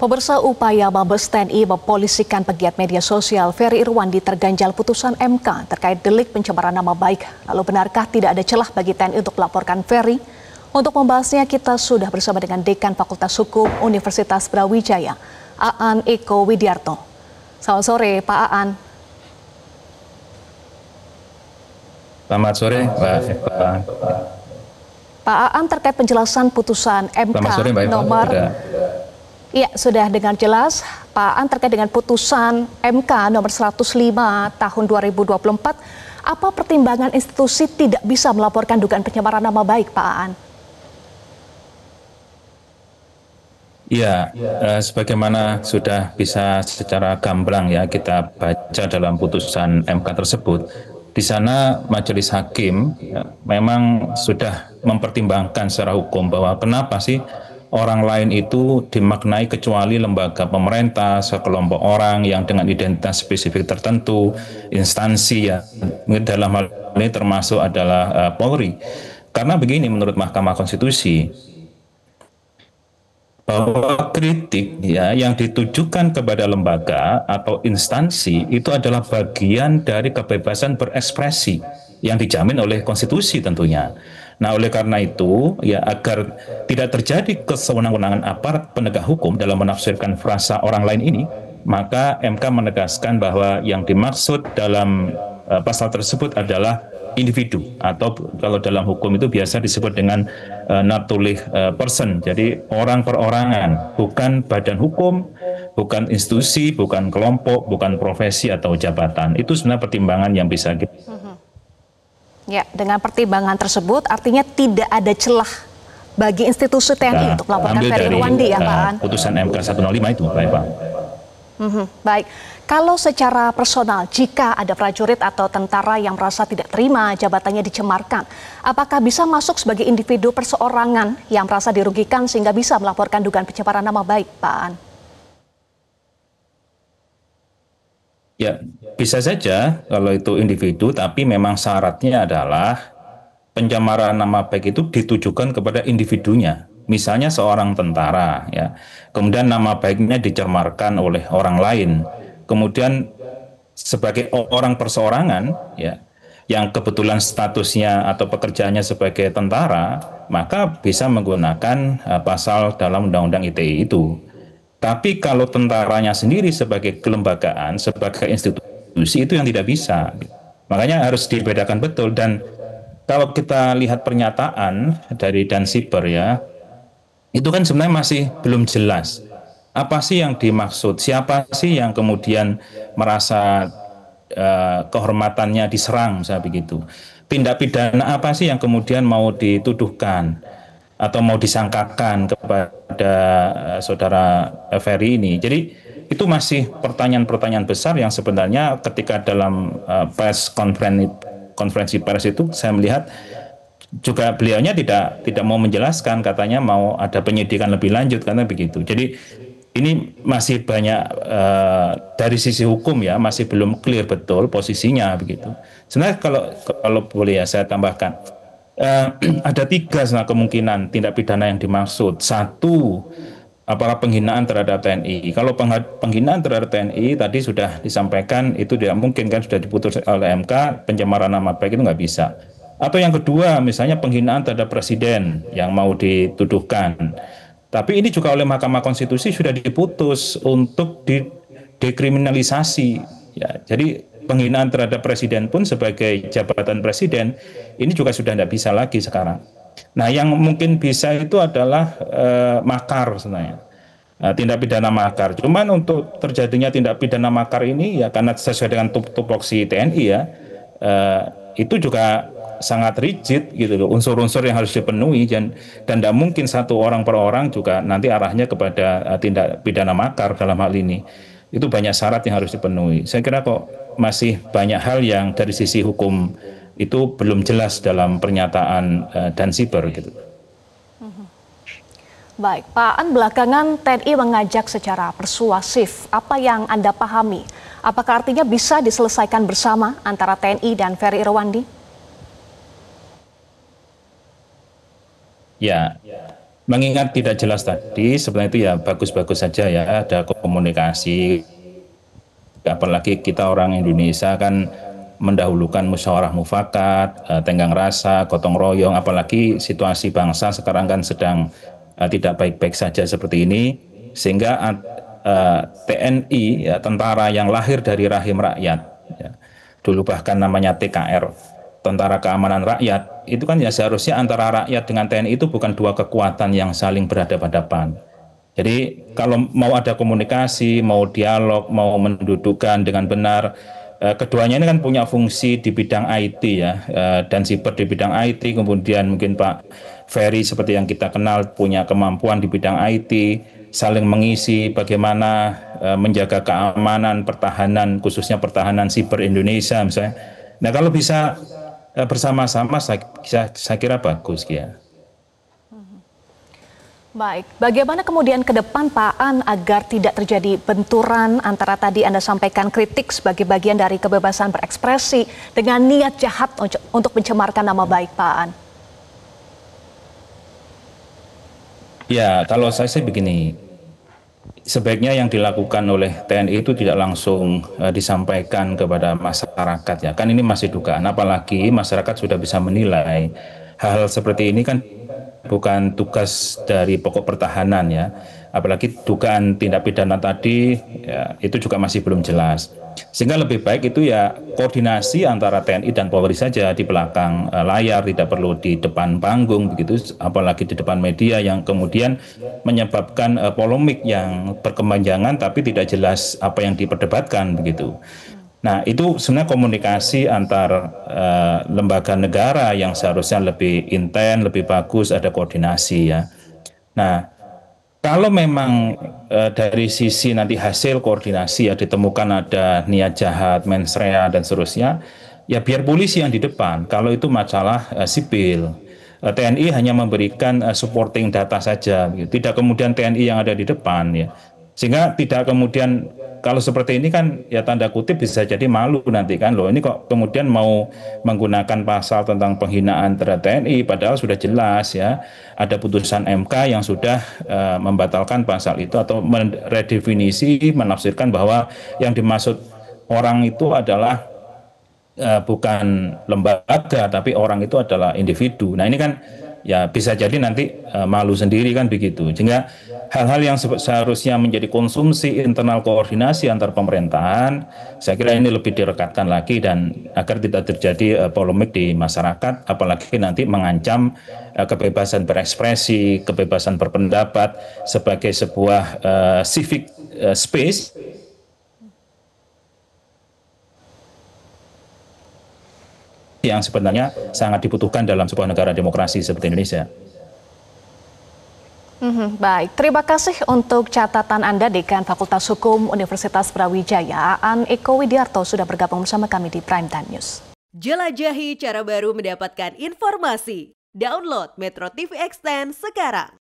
Pemirsa, upaya Mabes TNI mempolisikan pegiat media sosial Ferry Irwandi terganjal putusan MK terkait delik pencemaran nama baik. Lalu benarkah tidak ada celah bagi TNI untuk melaporkan Ferry? Untuk membahasnya kita sudah bersama dengan Dekan Fakultas Hukum Universitas Brawijaya, Aan Eko Widiarto. Selamat sore, Pak Aan. Selamat sore, Mbak Eva. Pak Aan, terkait penjelasan putusan MK sore, Mbak Eva. nomor... Iya, sudah dengar jelas, Pak Aan, terkait dengan putusan MK nomor 105 tahun 2024, apa pertimbangan institusi tidak bisa melaporkan dugaan pencemaran nama baik, Pak Aan? Iya, sebagaimana sudah bisa secara gamblang ya kita baca dalam putusan MK tersebut, di sana majelis hakim memang sudah mempertimbangkan secara hukum bahwa kenapa sih orang lain itu dimaknai kecuali lembaga pemerintah, sekelompok orang yang dengan identitas spesifik tertentu, instansi ya, dalam hal ini termasuk adalah Polri. Karena begini menurut Mahkamah Konstitusi, bahwa kritik ya yang ditujukan kepada lembaga atau instansi itu adalah bagian dari kebebasan berekspresi yang dijamin oleh konstitusi tentunya. Nah, oleh karena itu ya agar tidak terjadi kesewenang-wenangan aparat penegak hukum dalam menafsirkan frasa orang lain ini, maka MK menegaskan bahwa yang dimaksud dalam pasal tersebut adalah individu, atau kalau dalam hukum itu biasa disebut dengan natulih person, jadi orang perorangan, bukan badan hukum, bukan institusi, bukan kelompok, bukan profesi atau jabatan. Itu sebenarnya pertimbangan yang bisa kita. Ya, dengan pertimbangan tersebut artinya tidak ada celah bagi institusi TNI untuk melaporkan Ferry Irwandi ya, Pak Aan. Putusan MK 105 itu, Pak. Baik, kalau secara personal, jika ada prajurit atau tentara yang merasa tidak terima jabatannya dicemarkan, apakah bisa masuk sebagai individu perseorangan yang merasa dirugikan sehingga bisa melaporkan dugaan pencemaran nama baik, Pak Aan? Ya, bisa saja kalau itu individu, tapi memang syaratnya adalah pencemaran nama baik itu ditujukan kepada individunya. Misalnya seorang tentara, ya, kemudian nama baiknya dicemarkan oleh orang lain. Kemudian sebagai orang perseorangan, ya, yang kebetulan statusnya atau pekerjaannya sebagai tentara, maka bisa menggunakan pasal dalam Undang-Undang ITE itu. Tapi kalau tentaranya sendiri sebagai kelembagaan, sebagai institusi, itu yang tidak bisa. Makanya harus dibedakan betul. Dan kalau kita lihat pernyataan dari Dan Siber ya, itu kan sebenarnya masih belum jelas. Apa sih yang dimaksud? Siapa sih yang kemudian merasa kehormatannya diserang, misalnya begitu. Tindak pidana apa sih yang kemudian mau dituduhkan atau mau disangkakan kepada saudara Ferry ini. Jadi itu masih pertanyaan-pertanyaan besar yang sebenarnya ketika dalam konferensi pers itu saya melihat juga beliaunya tidak mau menjelaskan, katanya mau ada penyidikan lebih lanjut karena begitu. Jadi ini masih banyak dari sisi hukum ya masih belum clear betul posisinya begitu. Sebenarnya kalau boleh ya saya tambahkan. Ada tiga kemungkinan tindak pidana yang dimaksud. Satu, apakah penghinaan terhadap TNI. Kalau penghinaan terhadap TNI tadi sudah disampaikan itu tidak mungkin kan, sudah diputus oleh MK, pencemaran nama baik itu nggak bisa. Atau yang kedua, misalnya penghinaan terhadap presiden yang mau dituduhkan. Tapi ini juga oleh Mahkamah Konstitusi sudah diputus untuk dekriminalisasi. Ya, jadi penghinaan terhadap presiden pun sebagai jabatan presiden ini juga sudah tidak bisa lagi sekarang. Nah, yang mungkin bisa itu adalah makar sebenarnya, tindak pidana makar. Cuman untuk terjadinya tindak pidana makar ini ya karena sesuai dengan tupoksi TNI ya, itu juga sangat rigid gitu loh, unsur-unsur yang harus dipenuhi dan tidak mungkin satu orang per orang juga nanti arahnya kepada tindak pidana makar dalam hal ini. Itu banyak syarat yang harus dipenuhi. Saya kira kok masih banyak hal yang dari sisi hukum itu belum jelas dalam pernyataan Dan Siber gitu. Baik, Pak Aan, belakangan TNI mengajak secara persuasif. Apa yang Anda pahami? Apakah artinya bisa diselesaikan bersama antara TNI dan Ferry Irwandi? Ya, mengingat tidak jelas tadi, sebenarnya itu ya bagus-bagus saja ya, ada komunikasi. Apalagi kita orang Indonesia kan mendahulukan musyawarah mufakat, tenggang rasa, gotong royong, apalagi situasi bangsa sekarang kan sedang tidak baik-baik saja seperti ini, sehingga TNI, ya, tentara yang lahir dari rahim rakyat, ya, dulu bahkan namanya TKR, Tentara Keamanan Rakyat, itu kan ya seharusnya antara rakyat dengan TNI itu bukan dua kekuatan yang saling berhadapan-hadapan. Jadi kalau mau ada komunikasi, mau dialog, mau mendudukkan dengan benar, keduanya ini kan punya fungsi di bidang IT ya, dan siber di bidang IT, kemudian mungkin Pak Ferry seperti yang kita kenal punya kemampuan di bidang IT, saling mengisi bagaimana menjaga keamanan, pertahanan, khususnya pertahanan siber Indonesia misalnya. Nah kalau bisa bersama-sama saya kira bagus ya. Baik, bagaimana kemudian ke depan Pak Aan agar tidak terjadi benturan antara tadi Anda sampaikan kritik sebagai bagian dari kebebasan berekspresi dengan niat jahat untuk mencemarkan nama baik Pak Aan? Ya, kalau saya sih begini, sebaiknya yang dilakukan oleh TNI itu tidak langsung disampaikan kepada masyarakat ya. Kan ini masih dugaan, apalagi masyarakat sudah bisa menilai hal-hal seperti ini kan bukan tugas dari pokok pertahanan ya, apalagi dugaan tindak pidana tadi ya, itu juga masih belum jelas, sehingga lebih baik itu ya koordinasi antara TNI dan Polri saja di belakang layar, tidak perlu di depan panggung begitu, apalagi di depan media yang kemudian menyebabkan polemik yang berkepanjangan tapi tidak jelas apa yang diperdebatkan begitu. Nah, itu sebenarnya komunikasi antar lembaga negara yang seharusnya lebih intens, lebih bagus, ada koordinasi ya. Nah, kalau memang dari sisi nanti hasil koordinasi ya ditemukan ada niat jahat, mens rea dan seterusnya, ya biar polisi yang di depan. Kalau itu masalah sipil, TNI hanya memberikan supporting data saja, gitu. Tidak kemudian TNI yang ada di depan ya. Sehingga tidak kemudian kalau seperti ini kan ya tanda kutip bisa jadi malu nanti kan, loh ini kok kemudian mau menggunakan pasal tentang penghinaan terhadap TNI padahal sudah jelas ya ada putusan MK yang sudah membatalkan pasal itu atau meredefinisi, menafsirkan bahwa yang dimaksud orang itu adalah bukan lembaga tapi orang itu adalah individu. Nah ini kan ya bisa jadi nanti malu sendiri kan begitu. Sehingga hal-hal yang seharusnya menjadi konsumsi internal koordinasi antar pemerintahan, saya kira ini lebih direkatkan lagi dan agar tidak terjadi polemik di masyarakat, apalagi nanti mengancam kebebasan berekspresi, kebebasan berpendapat sebagai sebuah civic space yang sebenarnya sangat dibutuhkan dalam sebuah negara demokrasi seperti Indonesia. Baik, terima kasih untuk catatan Anda, Dekan Fakultas Hukum Universitas Brawijaya, Aan Eko Widiarto sudah bergabung bersama kami di Prime Time News. Jelajahi cara baru mendapatkan informasi. Download Metro TV Extend sekarang.